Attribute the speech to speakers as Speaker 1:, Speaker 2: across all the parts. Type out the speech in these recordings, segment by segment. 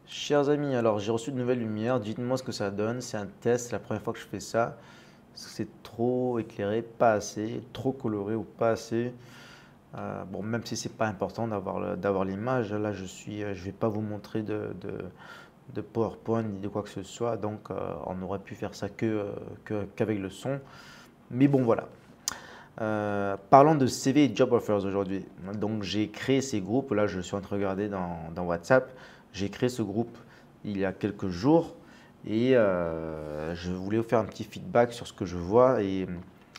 Speaker 1: Chers amis, alors j'ai reçu de nouvelles lumières, dites-moi ce que ça donne, c'est un test, c'est la première fois que je fais ça. Est-ce que c'est trop éclairé, pas assez, trop coloré ou pas assez? Bon, même si c'est pas important d'avoir l'image, là je vais pas vous montrer de PowerPoint ni de quoi que ce soit, donc on aurait pu faire ça qu'avec le son. Mais bon voilà. Parlons de CV et job offers aujourd'hui. Donc j'ai créé ces groupes, là je suis en train de regarder dans WhatsApp. J'ai créé ce groupe il y a quelques jours et je voulais vous faire un petit feedback sur ce que je vois et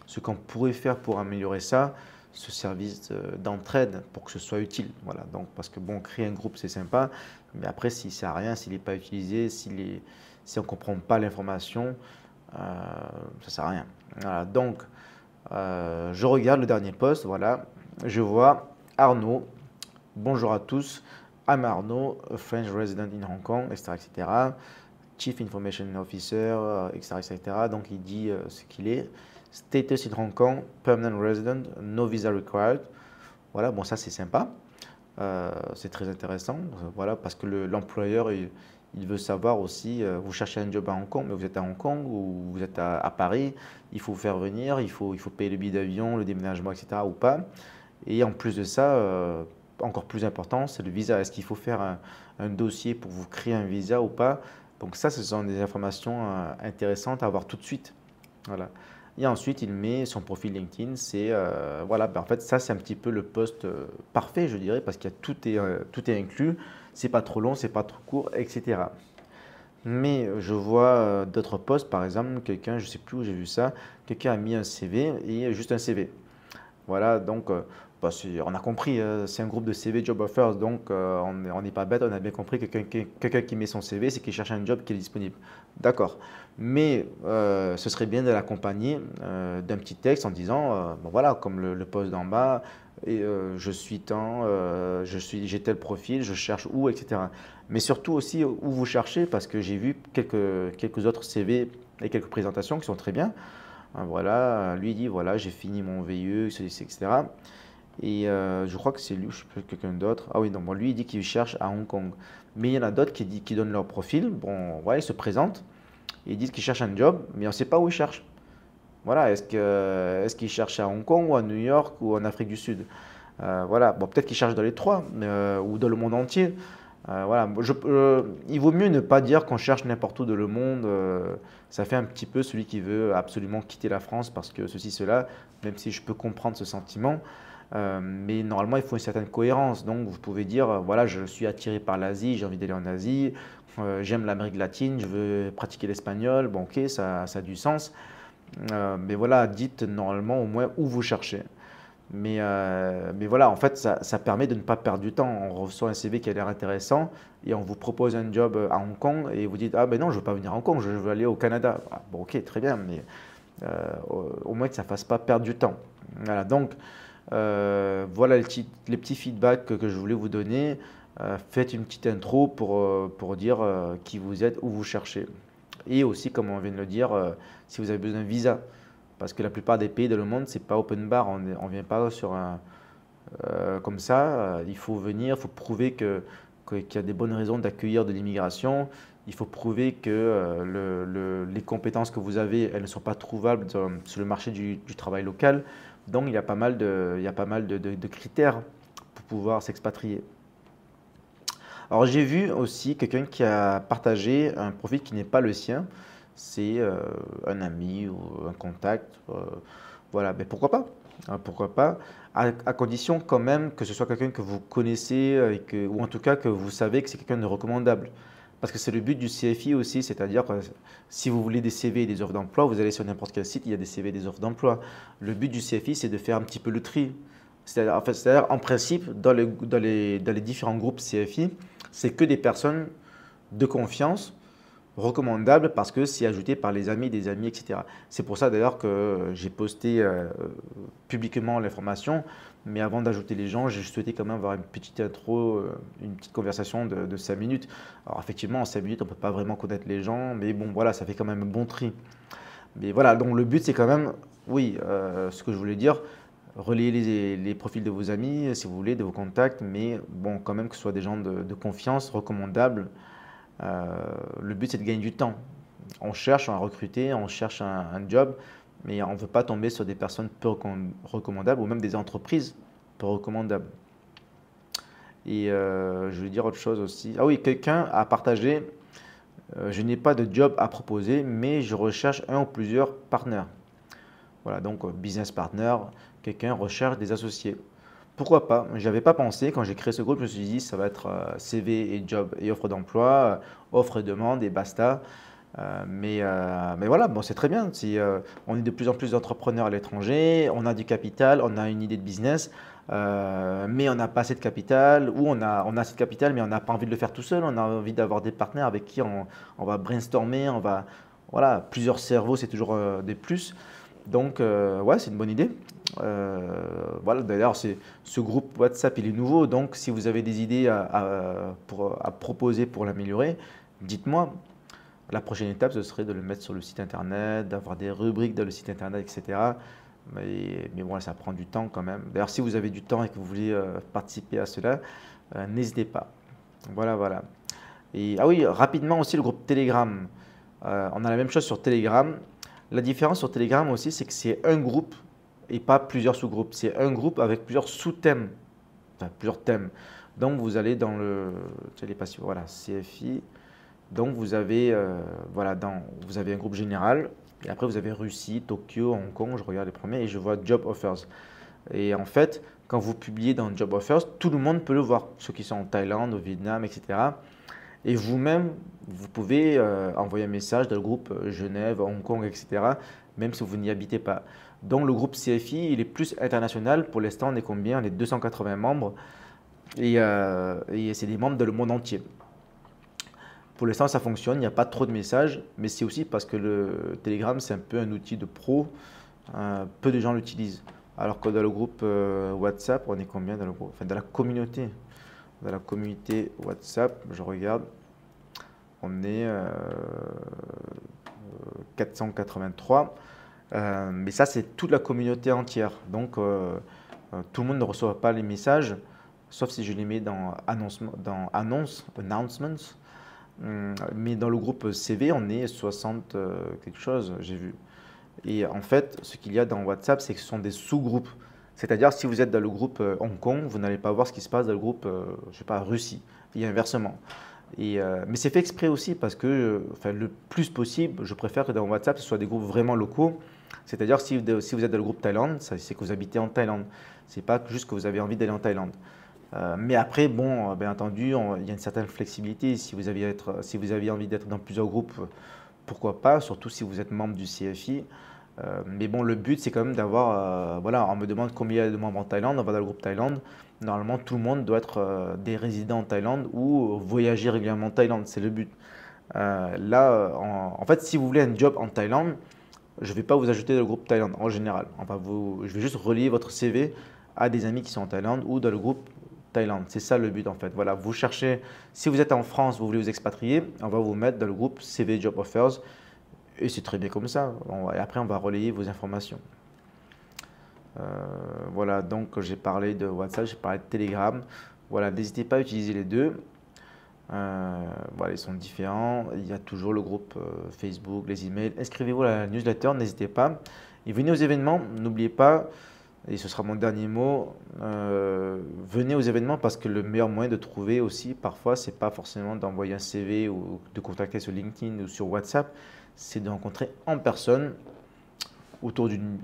Speaker 1: ce qu'on pourrait faire pour améliorer ça, ce service d'entraide pour que ce soit utile. Voilà, donc parce que bon, créer un groupe c'est sympa, mais après s'il ne sert à rien, s'il n'est pas utilisé, si on ne comprend pas l'information, ça ne sert à rien. Voilà, donc je regarde le dernier post, voilà, je vois Arnaud. Bonjour à tous, I'm Arnaud, a French resident in Hong Kong, etc., etc. Chief Information Officer, etc., etc. Donc il dit ce qu'il est. Status in Hong Kong, permanent resident, no visa required. Voilà, bon ça c'est sympa. C'est très intéressant, voilà, parce que l'employeur il veut savoir aussi, vous cherchez un job à Hong Kong, mais vous êtes à Hong Kong ou vous êtes à Paris, il faut vous faire venir, il faut payer le billet d'avion, le déménagement, etc. ou pas. Et en plus de ça, encore plus important, c'est le visa. Est-ce qu'il faut faire un dossier pour vous créer un visa ou pas? Donc ça, ce sont des informations intéressantes à avoir tout de suite. Voilà. Et ensuite, il met son profil LinkedIn. C'est voilà, ben en fait, ça c'est un petit peu le post parfait, je dirais, parce qu'il y a tout est inclus. C'est pas trop long, c'est pas trop court, etc. Mais je vois d'autres posts, par exemple, quelqu'un, je sais plus où j'ai vu ça, quelqu'un a mis un CV et juste un CV. Voilà, donc bah, on a compris, c'est un groupe de CV Job Offers, donc on n'est pas bête, on a bien compris que quelqu'un qui met son CV, c'est qu'il cherche un job qui est disponible. D'accord. Mais ce serait bien de l'accompagner d'un petit texte en disant, bon, voilà, comme le post d'en bas, et, j'ai tel profil, je cherche où, etc. Mais surtout aussi où vous cherchez, parce que j'ai vu quelques autres CV et quelques présentations qui sont très bien. Voilà, lui dit voilà, j'ai fini mon VIE, etc. Et je crois que c'est lui, je sais plus quelqu'un d'autre. Ah oui, non, bon, lui il dit qu'il cherche à Hong Kong. Mais il y en a d'autres qui donnent leur profil. Bon, ouais, ils se présentent, et ils disent qu'ils cherchent un job, mais on ne sait pas où ils cherchent. Voilà, est-ce qu'ils cherchent à Hong Kong ou à New York ou en Afrique du Sud? Voilà, bon, peut-être qu'ils cherchent dans les trois ou dans le monde entier. Voilà, il vaut mieux ne pas dire qu'on cherche n'importe où dans le monde. Ça fait un petit peu celui qui veut absolument quitter la France parce que ceci, cela, même si je peux comprendre ce sentiment. Mais normalement, il faut une certaine cohérence. Donc, vous pouvez dire, voilà, je suis attiré par l'Asie, j'ai envie d'aller en Asie, j'aime l'Amérique latine, je veux pratiquer l'espagnol. Bon, ok, ça a du sens. Mais voilà, dites normalement au moins où vous cherchez. Mais voilà, en fait, ça permet de ne pas perdre du temps. On reçoit un CV qui a l'air intéressant et on vous propose un job à Hong Kong et vous dites, ah ben non, je ne veux pas venir à Hong Kong, je veux aller au Canada. Ah, bon, ok, très bien, mais au moins que ça ne fasse pas perdre du temps. Voilà, donc voilà les petits feedbacks que je voulais vous donner. Faites une petite intro pour dire qui vous êtes, où vous cherchez. Et aussi, comme on vient de le dire, si vous avez besoin d'un visa. Parce que la plupart des pays dans le monde, c'est pas open bar. On ne vient pas sur comme ça. Il faut venir, il faut prouver qu'il y a des bonnes raisons d'accueillir de l'immigration. Il faut prouver que les compétences que vous avez, elles ne sont pas trouvables sur le marché du travail local. Donc, il y a pas mal de critères pour pouvoir s'expatrier. Alors, j'ai vu aussi quelqu'un qui a partagé un profil qui n'est pas le sien. C'est un ami ou un contact. Voilà, mais pourquoi pas? Hein, pourquoi pas? À condition quand même que ce soit quelqu'un que vous connaissez ou en tout cas que vous savez que c'est quelqu'un de recommandable. Parce que c'est le but du CFI aussi, c'est-à-dire que si vous voulez des CV et des offres d'emploi, vous allez sur n'importe quel site, il y a des CV et des offres d'emploi. Le but du CFI, c'est de faire un petit peu le tri. C'est-à-dire, en fait, en principe, dans les différents groupes CFI, c'est que des personnes de confiance recommandable parce que c'est ajouté par les amis des amis, etc. C'est pour ça d'ailleurs que j'ai posté publiquement l'information, mais avant d'ajouter les gens, j'ai souhaité quand même avoir une petite intro, une petite conversation de 5 minutes. Alors effectivement, en 5 minutes, on ne peut pas vraiment connaître les gens, mais bon, voilà, ça fait quand même un bon tri. Mais voilà, donc le but, c'est quand même, oui, ce que je voulais dire, relayer les profils de vos amis, si vous voulez, de vos contacts, mais bon, quand même que ce soit des gens de confiance, recommandables, Le but, c'est de gagner du temps. On cherche à recruter, on cherche un job, mais on ne veut pas tomber sur des personnes peu recommandables ou même des entreprises peu recommandables. Et je vais dire autre chose aussi. Ah oui, quelqu'un a partagé, je n'ai pas de job à proposer, mais je recherche un ou plusieurs partenaires. Voilà, donc business partner, quelqu'un recherche des associés. Pourquoi pas? Je n'avais pas pensé, quand j'ai créé ce groupe, je me suis dit ça va être CV et job et offre d'emploi, offre et demande et basta. Mais voilà, bon, c'est très bien. Si, on est de plus en plus d'entrepreneurs à l'étranger, on a du capital, on a une idée de business, mais on n'a pas assez de capital, ou on a assez de capital, mais on n'a pas envie de le faire tout seul. On a envie d'avoir des partenaires avec qui on va brainstormer, voilà, plusieurs cerveaux, c'est toujours des plus. Donc, ouais, c'est une bonne idée. Voilà, d'ailleurs, ce groupe WhatsApp, il est nouveau. Donc, si vous avez des idées à proposer pour l'améliorer, dites-moi. La prochaine étape, ce serait de le mettre sur le site internet, d'avoir des rubriques dans le site internet, etc. Mais bon, ça prend du temps quand même. D'ailleurs, si vous avez du temps et que vous voulez participer à cela, n'hésitez pas. Voilà, voilà. Et ah oui, rapidement aussi le groupe Telegram. On a la même chose sur Telegram. La différence sur Telegram aussi, c'est que c'est un groupe et pas plusieurs sous-groupes. C'est un groupe avec plusieurs sous-thèmes, enfin plusieurs thèmes. Donc vous allez dans le, voilà, CFI. Donc vous avez, voilà, vous avez un groupe général et après vous avez Russie, Tokyo, Hong Kong, je regarde les premiers et je vois Job Offers. Et en fait, quand vous publiez dans Job Offers, tout le monde peut le voir, ceux qui sont en Thaïlande, au Vietnam, etc. Et vous-même, vous pouvez envoyer un message dans le groupe Genève, Hong Kong, etc., même si vous n'y habitez pas. Donc le groupe CFI, il est plus international. Pour l'instant, on est combien? On est 280 membres et c'est des membres dans le monde entier. Pour l'instant, ça fonctionne, il n'y a pas trop de messages, mais c'est aussi parce que le Telegram, c'est un peu un outil de pro. Peu de gens l'utilisent. Alors que dans le groupe WhatsApp, on est combien dans le groupe? Enfin, dans la communauté. Dans la communauté WhatsApp, je regarde, on est 483. Mais ça, c'est toute la communauté entière. Donc, tout le monde ne reçoit pas les messages, sauf si je les mets dans announcements. Mais dans le groupe CV, on est 60 quelque chose, j'ai vu. Et en fait, ce qu'il y a dans WhatsApp, c'est que ce sont des sous-groupes. C'est-à-dire, si vous êtes dans le groupe Hong Kong, vous n'allez pas voir ce qui se passe dans le groupe, je sais pas, Russie. Et inversement. Mais c'est fait exprès aussi parce que, enfin, le plus possible, je préfère que dans WhatsApp, ce soit des groupes vraiment locaux. C'est-à-dire, si vous êtes dans le groupe Thaïlande, c'est que vous habitez en Thaïlande. C'est pas juste que vous avez envie d'aller en Thaïlande. Mais après, bon, bien entendu, il y a une certaine flexibilité. Si vous aviez envie d'être dans plusieurs groupes, pourquoi pas, surtout si vous êtes membre du CFI. Mais bon, le but, c'est quand même d'avoir, voilà, on me demande combien il y a de membres en Thaïlande, on va dans le groupe Thaïlande. Normalement, tout le monde doit être des résidents en Thaïlande ou voyager régulièrement en Thaïlande, c'est le but. Là, en fait, si vous voulez un job en Thaïlande, je ne vais pas vous ajouter dans le groupe Thaïlande en général. Je vais juste relier votre CV à des amis qui sont en Thaïlande ou dans le groupe Thaïlande. C'est ça le but en fait. Voilà, vous cherchez, si vous êtes en France, vous voulez vous expatrier, on va vous mettre dans le groupe CV Job Offers. Et c'est très bien comme ça. Et après, on va relayer vos informations. Voilà, donc j'ai parlé de WhatsApp, j'ai parlé de Telegram. Voilà, n'hésitez pas à utiliser les deux. Voilà, ils sont différents. Il y a toujours le groupe Facebook, les emails. Inscrivez-vous à la newsletter, n'hésitez pas. Et venez aux événements, n'oubliez pas, et ce sera mon dernier mot, venez aux événements parce que le meilleur moyen de trouver aussi, parfois, c'est pas forcément d'envoyer un CV ou de contacter sur LinkedIn ou sur WhatsApp, c'est de rencontrer en personne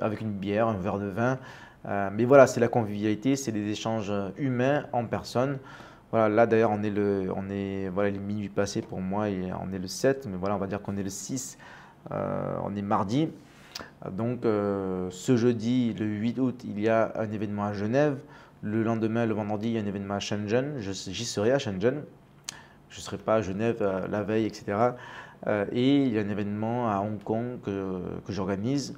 Speaker 1: avec une bière, un verre de vin. Mais voilà, c'est la convivialité, c'est des échanges humains en personne. Voilà, là d'ailleurs, voilà, il est minuit passé pour moi et on est le 7, mais voilà, on va dire qu'on est le 6, on est mardi. Donc ce jeudi, le 8 août, il y a un événement à Genève. Le lendemain, le vendredi, il y a un événement à Shenzhen. J'y serai à Shenzhen. Je ne serai pas à Genève la veille, etc. Et il y a un événement à Hong Kong que j'organise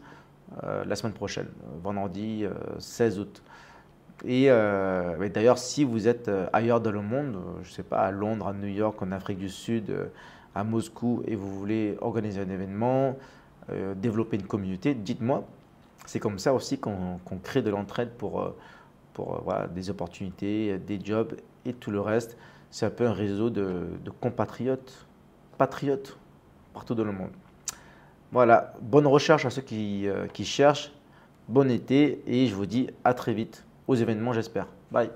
Speaker 1: la semaine prochaine, vendredi 16 août. Et d'ailleurs, si vous êtes ailleurs dans le monde, je ne sais pas, à Londres, à New York, en Afrique du Sud, à Moscou, et vous voulez organiser un événement, développer une communauté, dites-moi. C'est comme ça aussi qu'on crée de l'entraide pour voilà, des opportunités, des jobs et tout le reste. C'est un peu un réseau de compatriotes patriotes partout dans le monde. Voilà, bonne recherche à ceux qui cherchent. Bon été et je vous dis à très vite aux événements, j'espère. Bye.